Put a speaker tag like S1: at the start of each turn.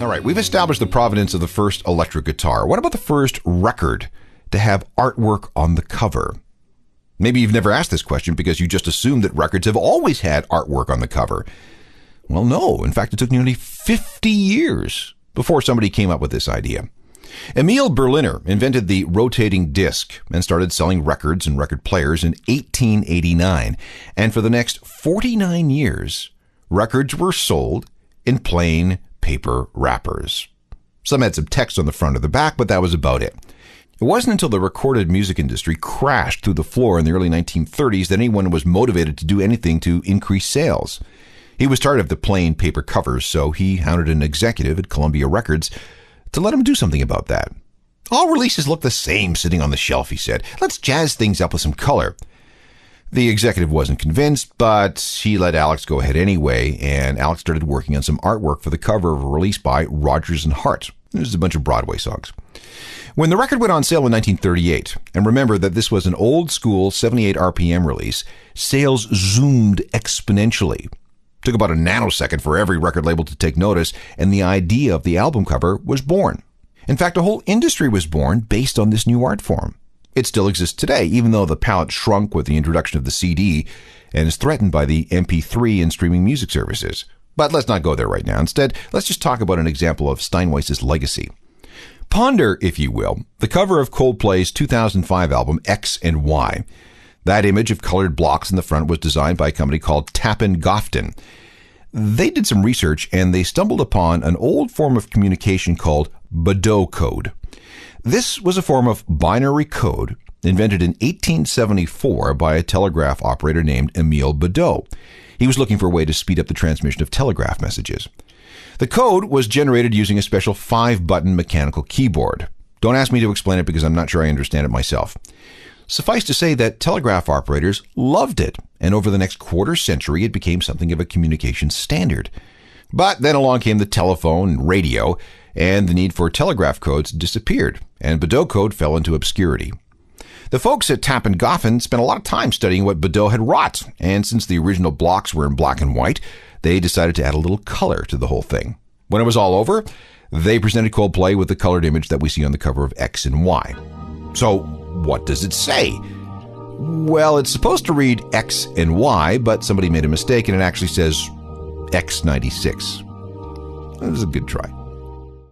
S1: All right, we've established the provenance of the first electric guitar. What about the first record to have artwork on the cover? Maybe you've never asked this question because you just assumed that records have always had artwork on the cover. Well, no. In fact, it took nearly 50 years before somebody came up with this idea. Emil Berliner invented the rotating disc and started selling records and record players in 1889. And for the next 49 years, records were sold in plain paper wrappers. Some had some text on the front or the back, but that was about it. It wasn't until the recorded music industry crashed through the floor in the early 1930s that anyone was motivated to do anything to increase sales. He was tired of the plain paper covers, so he hounded an executive at Columbia Records to let him do something about that. All releases look the same sitting on the shelf, he said. Let's jazz things up with some color. The executive wasn't convinced, but he let Alex go ahead anyway, and Alex started working on some artwork for the cover of a release by Rodgers and Hart. There's a bunch of Broadway songs. When the record went on sale in 1938, and remember that this was an old school 78 RPM release, sales zoomed exponentially. It took about a nanosecond for every record label to take notice, and the idea of the album cover was born. In fact, a whole industry was born based on this new art form. It still exists today, even though the palette shrunk with the introduction of the CD and is threatened by the MP3 and streaming music services. But let's not go there right now. Instead, let's just talk about an example of Steinweiss's legacy. Ponder, if you will, the cover of Coldplay's 2005 album X and Y. That image of colored blocks in the front was designed by a company called Tappan Gofton. They did some research and they stumbled upon an old form of communication called Baudot code. This was a form of binary code invented in 1874 by a telegraph operator named Emile Baudot. He was looking for a way to speed up the transmission of telegraph messages. The code was generated using a special 5-button mechanical keyboard. Don't ask me to explain it because I'm not sure I understand it myself. Suffice to say that telegraph operators loved it, and over the next quarter century it became something of a communication standard. But then along came the telephone and radio, and the need for telegraph codes disappeared, and Baudot code fell into obscurity. The folks at Tappan Gofton spent a lot of time studying what Baudot had wrought, and since the original blocks were in black and white, they decided to add a little color to the whole thing. When it was all over, they presented Coldplay with the colored image that we see on the cover of X and Y. So, what does it say? Well, it's supposed to read X and Y, but somebody made a mistake and it actually says X96. That was a good try.